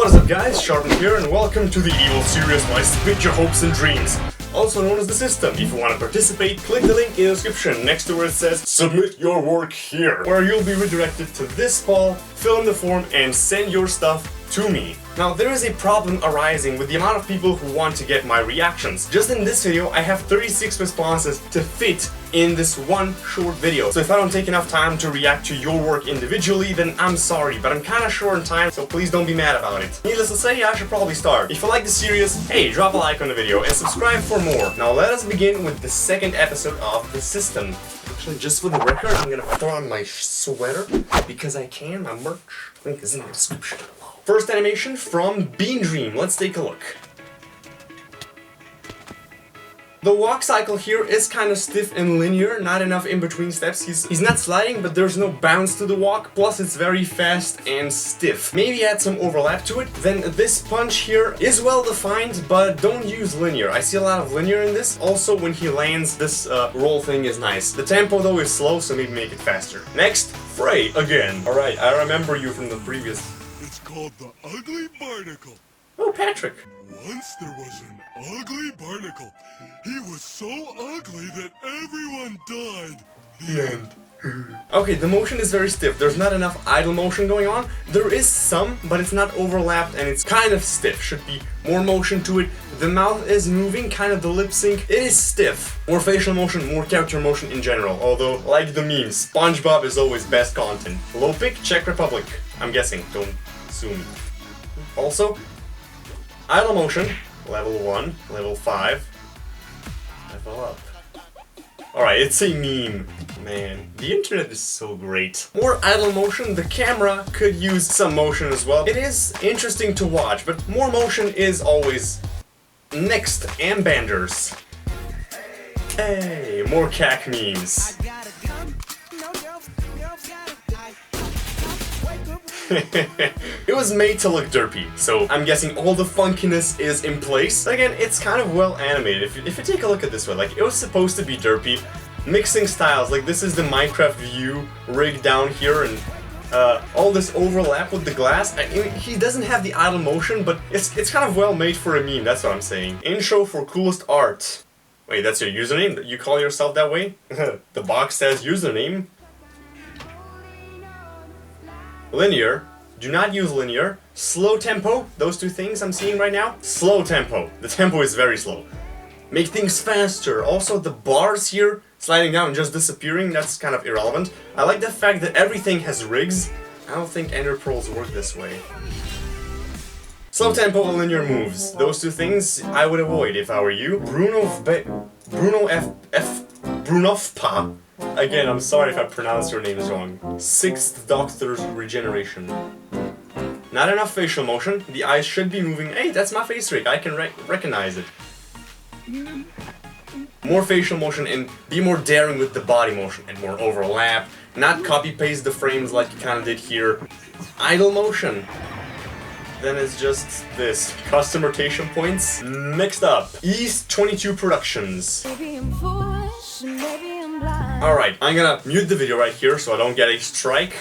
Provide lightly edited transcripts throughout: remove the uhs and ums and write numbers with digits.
What is up guys, JeanPierre and welcome to the evil series where I spit your hopes and dreams, also known as the system. If you want to participate, click the link in the description next to where it says submit your work here, where you'll be redirected to this ball, fill in the form and send your stuff to me. Now there is a problem arising with the amount of people who want to get my reactions. Just in this video I have 36 responses to fit in this one short video. So if I don't take enough time to react to your work individually, then I'm sorry, but I'm kinda short on time, so please don't be mad about it. Needless to say, I should probably start. If you like the series, hey, drop a like on the video and subscribe for more. Now let us begin with the second episode of the system. Actually, just for the record, I'm gonna throw on my sweater because I can. My merch link is in the description below. First animation from Bean Dream. Let's take a look. The walk cycle here is kind of stiff and linear, not enough in between steps. He's not sliding, but there's no bounce to the walk, plus it's very fast and stiff. Maybe add some overlap to it. Then this punch here is well defined, but don't use linear. I see a lot of linear in this. Also, when he lands, this roll thing is nice. The tempo though is slow, so maybe make it faster. Next, Frey again. Alright, I remember you from the previous. It's called the Ugly Barnacle. Oh, Patrick. Once there was an ugly barnacle. He was so ugly that everyone died. The end. Okay, the motion is very stiff. There's not enough idle motion going on. There is some, but it's not overlapped and it's kind of stiff. Should be more motion to it. The mouth is moving, kind of the lip sync. It is stiff. More facial motion, more character motion in general. Although, like the memes, SpongeBob is always best content. Low pick, Czech Republic. I'm guessing, don't sue me. Also, idle motion, level 1, level 5, level up. Alright, it's a meme. Man, the internet is so great. More idle motion, the camera could use some motion as well. It is interesting to watch, but more motion is always... Next, Ambanders. Hey, more cack memes. It was made to look derpy, so I'm guessing all the funkiness is in place. Again, it's kind of well animated. If you take a look at this way, like, it was supposed to be derpy. Mixing styles, like this is the Minecraft view rig down here, and all this overlap with the glass. I mean, he doesn't have the idle motion, but it's kind of well made for a meme, that's what I'm saying. Intro for coolest art. Wait, that's your username? You call yourself that way? The box says username. Linear, do not use linear. Slow tempo, those two things I'm seeing right now. Slow tempo, the tempo is very slow. Make things faster. Also the bars here, sliding down and just disappearing, that's kind of irrelevant. I like the fact that everything has rigs. I don't think ender pearls work this way. Slow tempo and linear moves, those two things I would avoid if I were you. Brunofpa. Again, I'm sorry if I pronounced your names wrong. 6th Doctor's Regeneration. Not enough facial motion. The eyes should be moving. Hey, that's my face rig. I can recognize it. More facial motion and be more daring with the body motion and more overlap. Not copy-paste the frames like you kind of did here. Idle motion. Then it's just this. Custom rotation points. Next up, East 22 Productions. Alright, I'm gonna mute the video right here so I don't get a strike.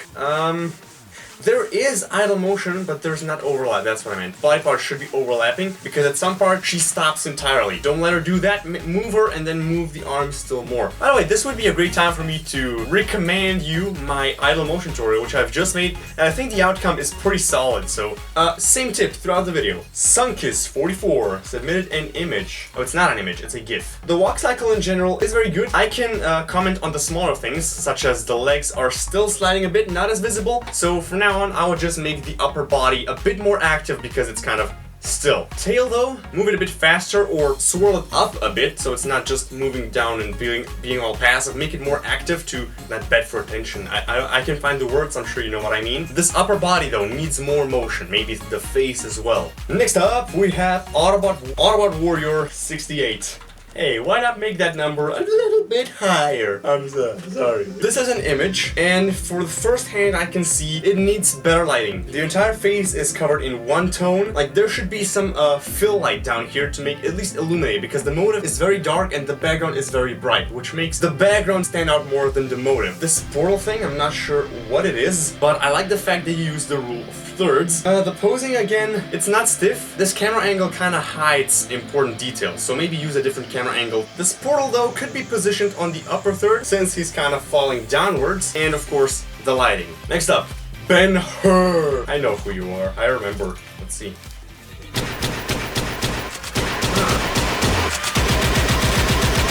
There is idle motion, but there's not overlap, that's what I meant. Body parts should be overlapping, because at some part she stops entirely. Don't let her do that, move her and then move the arms still more. By the way, this would be a great time for me to recommend you my idle motion tutorial, which I've just made, and I think the outcome is pretty solid, so... same tip throughout the video. Sunkis44 submitted an image. Oh, it's not an image, it's a GIF. The walk cycle in general is very good. I can comment on the smaller things, such as the legs are still sliding a bit, not as visible, so for now on, I would just make the upper body a bit more active because it's kind of still. Tail though, move it a bit faster or swirl it up a bit so it's not just moving down and being all passive. Make it more active to not beg for attention. I can find the words, I'm sure you know what I mean. This upper body though needs more motion, maybe the face as well. Next up we have Autobot Warrior 68. Hey, why not make that number a little bit higher? I'm sorry. This is an image, and for the first hand I can see it needs better lighting. The entire face is covered in one tone. Like, there should be some fill light down here to make at least illuminate, because the motive is very dark and the background is very bright, which makes the background stand out more than the motive. This portal thing, I'm not sure what it is, but I like the fact that you use the rule of thirds. The posing again, it's not stiff. This camera angle kind of hides important details, so maybe use a different camera angle. This portal though could be positioned on the upper third since he's kind of falling downwards, and of course the lighting. Next up, Ben-Hur. I know who you are. I remember. Let's see.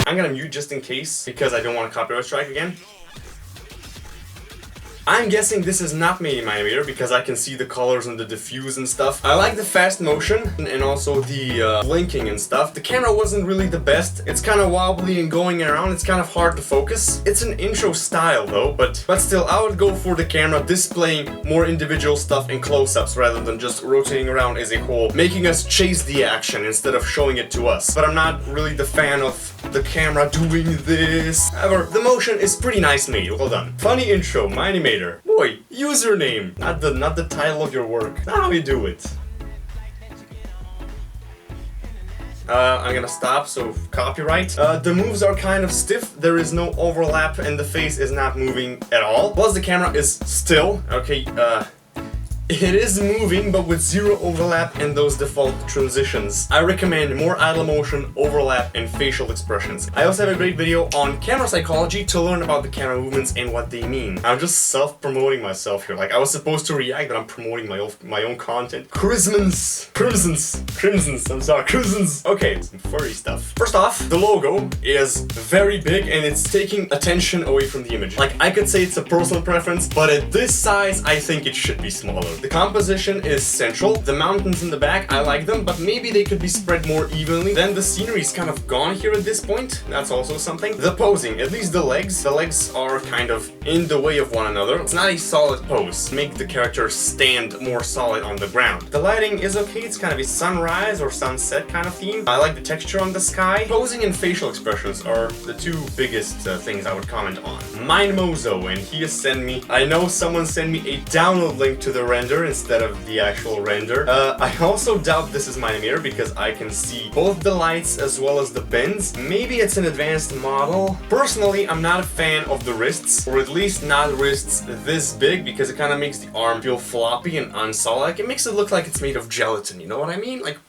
I'm gonna mute just in case because I don't want a copyright strike again. I'm guessing this is not mine-imator because I can see the colors and the diffuse and stuff. I like the fast motion and also the blinking and stuff. The camera wasn't really the best. It's kind of wobbly and going around. It's kind of hard to focus. It's an intro style though, but still I would go for the camera displaying more individual stuff in close-ups rather than just rotating around as a whole, making us chase the action instead of showing it to us. But I'm not really the fan of the camera doing this. However, the motion is pretty nice made. Well done. Funny intro, mine-imator. Boy, username, not the title of your work. Not how you do it. I'm gonna stop, so copyright. The moves are kind of stiff, there is no overlap, and the face is not moving at all. Plus the camera is still, okay, it is moving, but with zero overlap and those default transitions. I recommend more idle motion, overlap, and facial expressions. I also have a great video on camera psychology to learn about the camera movements and what they mean. I'm just self-promoting myself here. Like, I was supposed to react, but I'm promoting my own content. Crimsons. I'm sorry, crimsons. Okay, some furry stuff. First off, the logo is very big and it's taking attention away from the image. Like, I could say it's a personal preference, but at this size, I think it should be smaller. The composition is central. The mountains in the back, I like them, but maybe they could be spread more evenly. Then the scenery is kind of gone here at this point. That's also something. The posing, at least the legs are kind of in the way of one another. It's not a solid pose. Make the character stand more solid on the ground. The lighting is okay. It's kind of a sunrise or sunset kind of theme. I like the texture on the sky. Posing and facial expressions are the two biggest things I would comment on. Mine-Mozo, and he has sent me, I know someone sent me a download link to the render instead of the actual render. I also doubt this is mine-imator because I can see both the lights as well as the bends. Maybe it's an advanced model. Personally, I'm not a fan of the wrists, or at least not wrists this big, because it kind of makes the arm feel floppy and unsolid. Like, it makes it look like it's made of gelatin, you know what I mean? Like,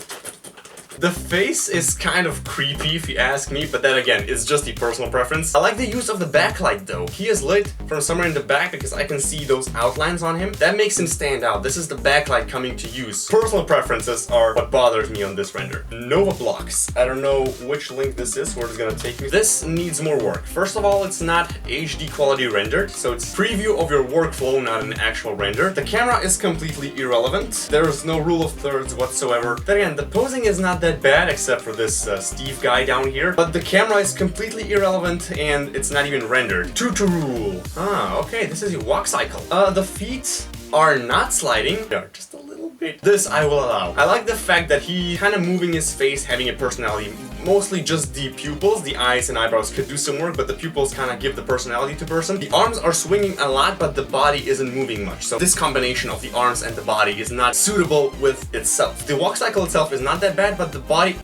the face is kind of creepy if you ask me, but then again, it's just a personal preference. I like the use of the backlight though. He is lit from somewhere in the back because I can see those outlines on him. That makes him stand out. This is the backlight coming to use. Personal preferences are what bothers me on this render. Nova blocks. I don't know which link this is, where it's gonna take me. This needs more work. First of all, it's not HD quality rendered, so it's preview of your workflow, not an actual render. The camera is completely irrelevant. There is no rule of thirds whatsoever. Then again, the posing is not that bad except for this Steve guy down here, but the camera is completely irrelevant and it's not even rendered. Tutu rule. Ah, okay, this is a walk cycle. The feet are not sliding. They are just a little bit. This I will allow. I like the fact that he kind of moving his face, having a personality. Mostly just the pupils, the eyes and eyebrows could do some work, but the pupils kind of give the personality to person. The arms are swinging a lot, but the body isn't moving much. So this combination of the arms and the body is not suitable with itself. The walk cycle itself is not that bad, but the body...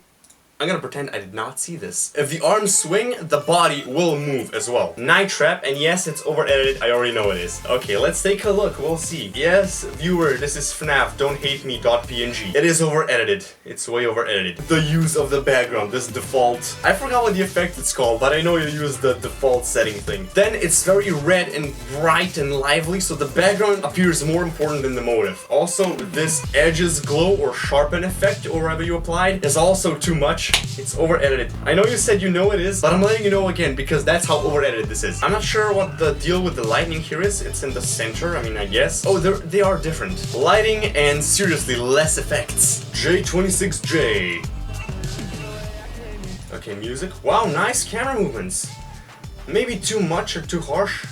I'm gonna pretend I did not see this. If the arms swing, the body will move as well. Night Trap, and yes, it's over-edited. I already know it is. Okay, let's take a look. We'll see. Yes, viewer, this is FNAF Don't Hate Me.png. It is over-edited. It's way over-edited. The use of the background, this default. I forgot what the effect it's called, but I know you use the default setting thing. Then it's very red and bright and lively, so the background appears more important than the motive. Also, this edges glow or sharpen effect, or whatever you applied, is also too much. It's over-edited. I know you said you know it is, but I'm letting you know again because that's how over-edited this is. I'm not sure what the deal with the lighting here is. It's in the center, I mean, I guess. Oh, they are different. Lighting and seriously less effects. J26J. Okay, music. Wow, nice camera movements. Maybe too much or too harsh.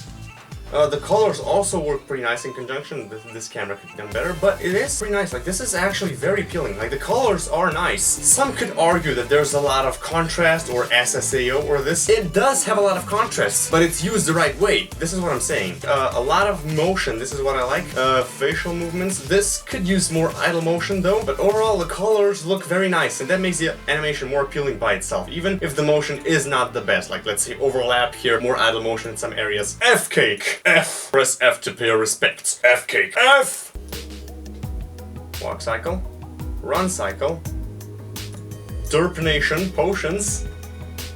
The colors also work pretty nice in conjunction. This camera could be done better, but it is pretty nice. Like, this is actually very appealing. Like, the colors are nice. Some could argue that there's a lot of contrast or SSAO or this. It does have a lot of contrast, but it's used the right way. This is what I'm saying. A lot of motion. This is what I like. Facial movements. This could use more idle motion though, but overall the colors look very nice, and that makes the animation more appealing by itself, even if the motion is not the best. Like, let's say overlap here, more idle motion in some areas. F-cake. F. Press F to pay your respects. F-cake. F! walk cycle, run cycle, derpination, potions.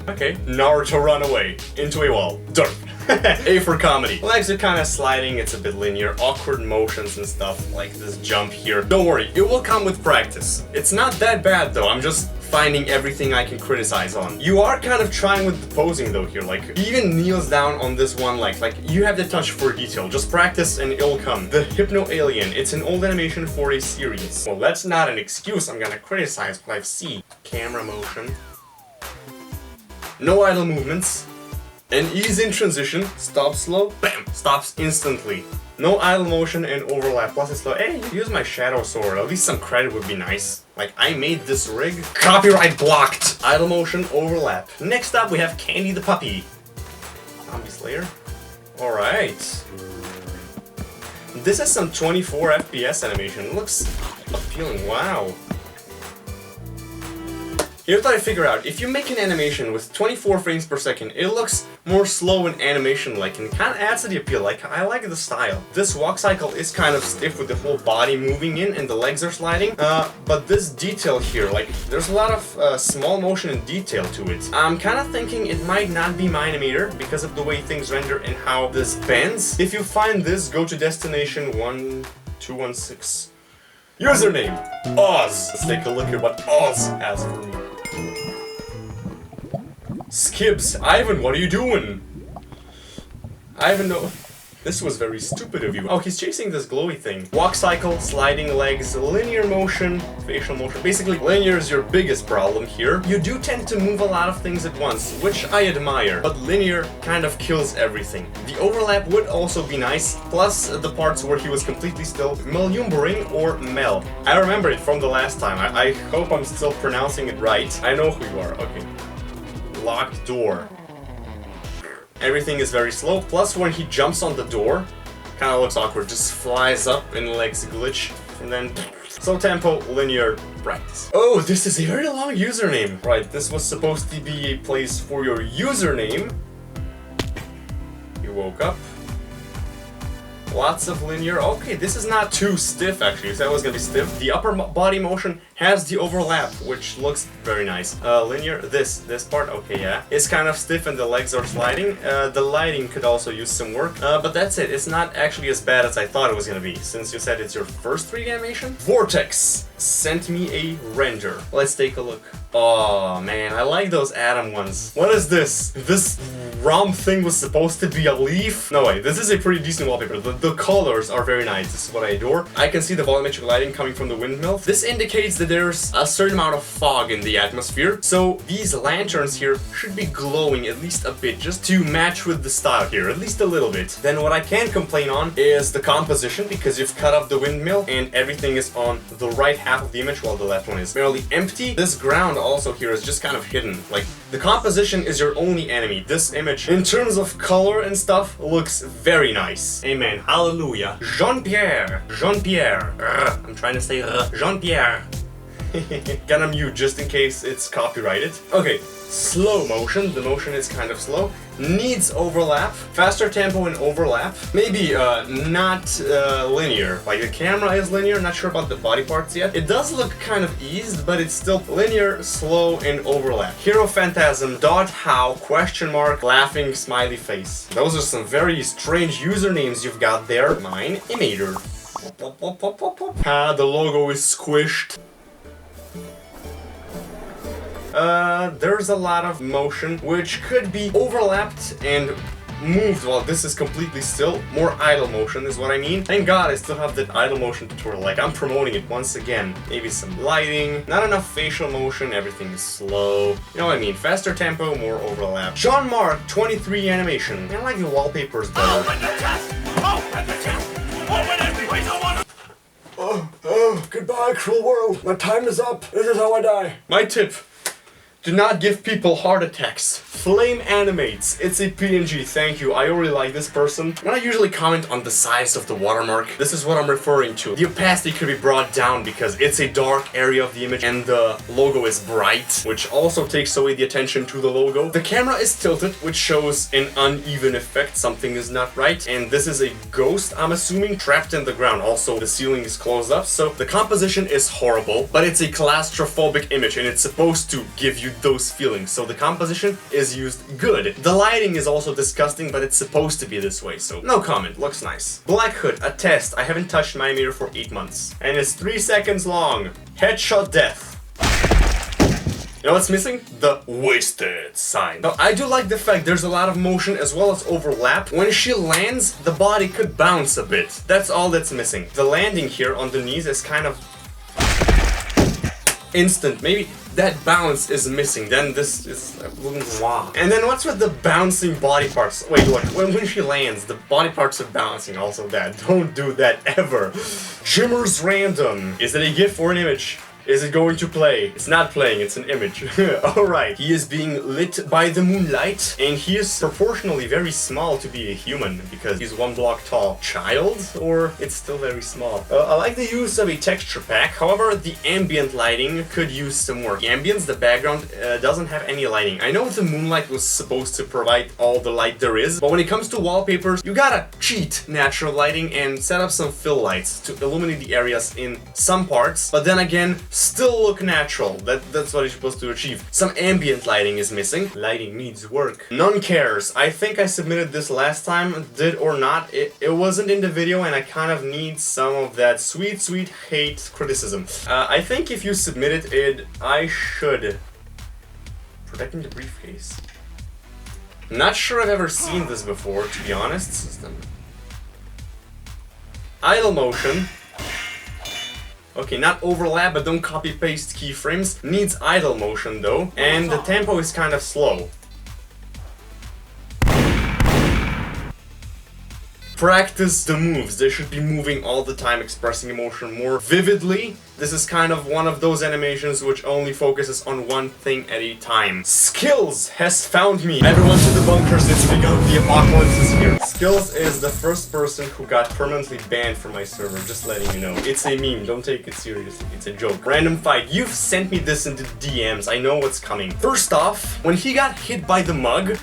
Okay, Naruto run away into a wall. Derp. A for comedy. Legs are kind of sliding, it's a bit linear, awkward motions and stuff like this jump here. Don't worry, it will come with practice. It's not that bad though, I'm just finding everything I can criticize on. You are kind of trying with the posing though here, like he even kneels down on this one leg, like you have the touch for detail, just practice and it'll come. The Hypno Alien, it's an old animation for a series. Well, that's not an excuse, I'm gonna criticize what I've seen. Camera motion. No idle movements. And ease in transition, stop slow, bam, stops instantly. No idle motion and overlap, plus it's slow. Hey, use my shadow sword, at least some credit would be nice. Like, I made this rig. Copyright blocked! Idle motion, overlap. Next up, we have Candy the Puppy. Zombie Slayer. Alright. This is some 24 FPS animation. It looks appealing, wow. Here's what I figure out, if you make an animation with 24 frames per second, it looks more slow and animation-like and kind of adds to the appeal, like, I like the style. This walk cycle is kind of stiff with the whole body moving in and the legs are sliding, but this detail here, like, there's a lot of small motion and detail to it. I'm kind of thinking it might not be mine-imator because of the way things render and how this bends. If you find this, go to destination 1216. Username, OddZ. Let's take a look at what OddZ has for me. Skips, Ivan, what are you doing? Ivan, no. This was very stupid of you. Oh, he's chasing this glowy thing. Walk cycle, sliding legs, linear motion, facial motion. Basically, linear is your biggest problem here. You do tend to move a lot of things at once, which I admire, but linear kind of kills everything. The overlap would also be nice, plus the parts where he was completely still. Melumbering or Mel. I remember it from the last time. I hope I'm still pronouncing it right. I know who you are. Okay. Locked door. Everything is very slow, plus when he jumps on the door, kinda looks awkward, just flies up and legs glitch, and then slow tempo, linear, practice. Oh, this is a very long username. Right, this was supposed to be a place for your username. You woke up. Lots of linear. Okay, this is not too stiff actually. You said it was gonna be stiff. The upper body motion has the overlap, which looks very nice. Linear, this part, okay, yeah. It's kind of stiff and the legs are sliding. The lighting could also use some work. But that's it. It's not actually as bad as I thought it was gonna be, since you said it's your first 3D animation. Vortex sent me a render. Let's take a look. Oh man, I like those atom ones. What is this? This romp thing was supposed to be a leaf? No way, this is a pretty decent wallpaper. The colors are very nice, this is what I adore. I can see the volumetric lighting coming from the windmill. This indicates that there's a certain amount of fog in the atmosphere, so these lanterns here should be glowing at least a bit, just to match with the style here, at least a little bit. Then what I can complain on is the composition, because you've cut up the windmill and everything is on the right half of the image while the left one is barely empty. This ground also here is just kind of hidden. Like, the composition is your only enemy. This image, in terms of color and stuff, looks very nice. Amen. Hallelujah. JeanPierre. JeanPierre. I'm trying to say JeanPierre. Gonna mute just in case it's copyrighted. Okay, slow motion. The motion is kind of slow. Needs overlap. Faster tempo and overlap. Maybe not linear. Like the camera is linear, not sure about the body parts yet. It does look kind of eased, but it's still linear, slow, and overlap. Hero Phantasm, .how, question mark, laughing smiley face. Those are some very strange usernames you've got there. Mine-imator. The logo is squished. There's a lot of motion, which could be overlapped and moved while this is completely still. More idle motion is what I mean. Thank God I still have that idle motion tutorial, like I'm promoting it once again. Maybe some lighting, not enough facial motion, everything is slow. You know what I mean, faster tempo, more overlap. Jean-Marc 23 animation. I like the wallpapers better. Open the chest! Open the chest! Open it! We don't want to... Oh, goodbye, cruel world. My time is up. This is how I die. My tip. Do not give people heart attacks. Flame animates. It's a PNG. Thank you. I already like this person. When I usually comment on the size of the watermark, this is what I'm referring to. The opacity could be brought down because it's a dark area of the image and the logo is bright, which also takes away the attention to the logo. The camera is tilted, which shows an uneven effect. Something is not right. And this is a ghost, I'm assuming, trapped in the ground. Also, the ceiling is closed up, so the composition is horrible, but it's a claustrophobic image and it's supposed to give you those feelings. So the composition is used good. The lighting is also disgusting, but it's supposed to be this way, so no comment. Looks nice. Black Hood, a test. I haven't touched mine-imator for 8 months. And it's 3 seconds long. Headshot death. You know what's missing? The wasted sign. Now, I do like the fact there's a lot of motion as well as overlap. When she lands, the body could bounce a bit. That's all that's missing. The landing here on the knees is kind of instant. Maybe that bounce is missing. Then this is wow. And then what's with the bouncing body parts? Wait, look. When she lands, the body parts are bouncing. Also that. Don't do that ever. Shimmer's random. Is it a GIF or an image? Is it going to play? It's not playing, it's an image. Alright, he is being lit by the moonlight, and he is proportionally very small to be a human, because he's 1 block tall. Child? Or it's still very small. I like the use of a texture pack, however, the ambient lighting could use some more. The ambience, the background, doesn't have any lighting. I know the moonlight was supposed to provide all the light there is, but when it comes to wallpapers, you gotta cheat natural lighting and set up some fill lights to illuminate the areas in some parts, but then again, still look natural. That's what you're supposed to achieve. Some ambient lighting is missing. Lighting needs work. None cares. I think I submitted this last time, did or not. It wasn't in the video and I kind of need some of that sweet, sweet hate criticism. I think if you submitted it, I should. Protecting the briefcase. Not sure I've ever seen this before, to be honest. System. Idle motion. Okay, not overlap, but don't copy-paste keyframes. Needs idle motion though, and the tempo is kind of slow. Practice the moves. They should be moving all the time, expressing emotion more vividly. This is kind of one of those animations which only focuses on one thing at a time. Skills has found me. Everyone to the bunkers, it's begun. The apocalypse is here. Skills is the first person who got permanently banned from my server, just letting you know. It's a meme, don't take it seriously, it's a joke. Random fight, you've sent me this into DMs, I know what's coming. First off, when he got hit by the mug,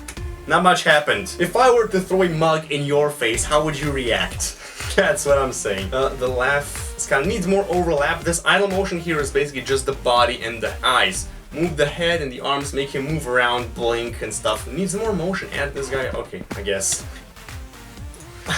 not much happened. If I were to throw a mug in your face, how would you react? That's what I'm saying. The laugh kind of needs more overlap. This idle motion here is basically just the body and the eyes. Move the head and the arms, make him move around, blink and stuff. Needs more motion. Add this guy. Okay, I guess.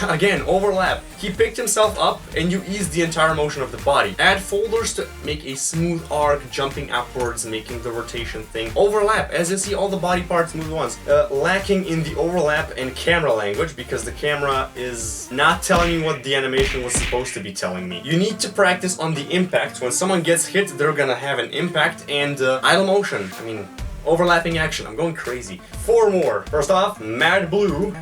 Again, overlap. He picked himself up and you ease the entire motion of the body. Add folders to make a smooth arc, jumping upwards, making the rotation thing. Overlap, as you see all the body parts move at once. Lacking in the overlap and camera language because the camera is not telling me what the animation was supposed to be telling me. You need to practice on the impact. When someone gets hit, they're gonna have an impact and idle motion. I mean, overlapping action. I'm going crazy. 4 more. First off, Mad Blue.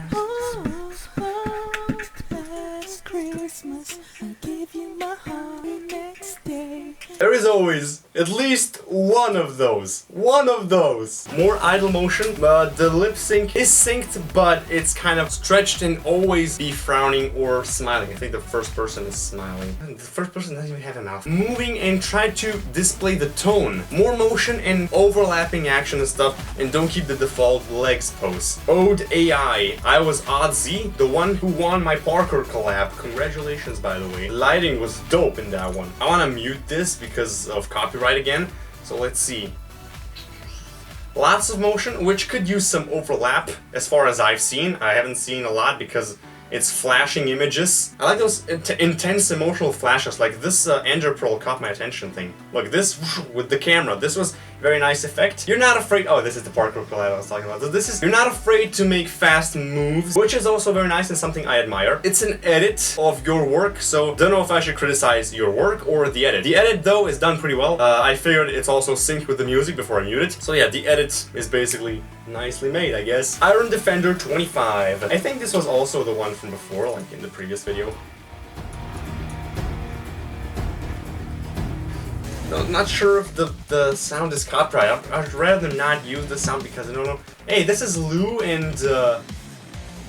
Christmas, I'll give you my heart next day. There is always at least one of those. One of those. More idle motion. The lip sync is synced, but it's kind of stretched and always be frowning or smiling. I think the first person is smiling. The first person doesn't even have a mouth. Moving and try to display the tone. More motion and overlapping action and stuff, and don't keep the default legs pose. OddZ. I was OddZ, the one who won my Parker collab. Congratulations, by the way. Lighting was dope in that one. I want to mute this because of copyright again. So let's see. Lots of motion, which could use some overlap as far as I've seen. I haven't seen a lot because it's flashing images. I like those intense emotional flashes, like this Ender Pearl caught my attention thing. Look, this with the camera, this was very nice effect. You're not afraid, oh, this is the parkour collab I was talking about. This is, you're not afraid to make fast moves, which is also very nice and something I admire. It's an edit of your work, so don't know if I should criticize your work or the edit. The edit, though, is done pretty well. I figured it's also synced with the music before I mute it. So yeah, the edit is basically nicely made, I guess. Iron Defender 25. I think this was also the one from before, like in the previous video. Not sure if the sound is copyright. I'd rather not use the sound because I don't know. Hey, this is Lou and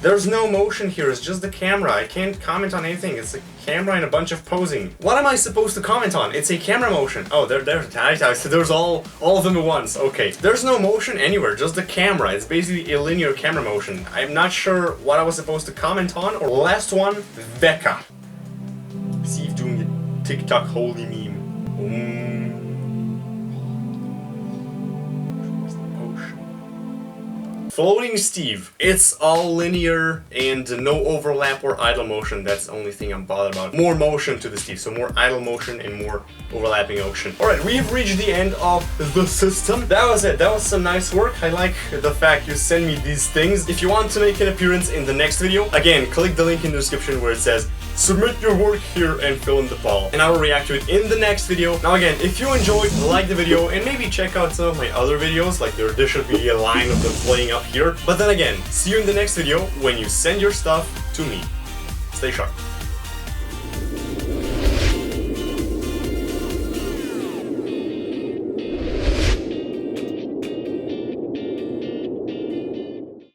there's no motion here, it's just the camera. I can't comment on anything. It's a camera and a bunch of posing. What am I supposed to comment on? It's a camera motion. Oh, there's all of them at once. Okay. There's no motion anywhere, just the camera. It's basically a linear camera motion. I'm not sure what I was supposed to comment on. Or last one, Beca. See if doing a TikTok holy meme. Floating Steve. It's all linear and no overlap or idle motion. That's the only thing I'm bothered about. More motion to the Steve, so more idle motion and more overlapping motion. Alright, we've reached the end of the system. That was it. That was some nice work. I like the fact you send me these things. If you want to make an appearance in the next video, again, click the link in the description where it says submit your work here and fill in the ball, and I will react to it in the next video. Now again, if you enjoyed, like the video and maybe check out some of my other videos, like there should be a line of them playing up here. But then again, see you in the next video when you send your stuff to me. Stay sharp.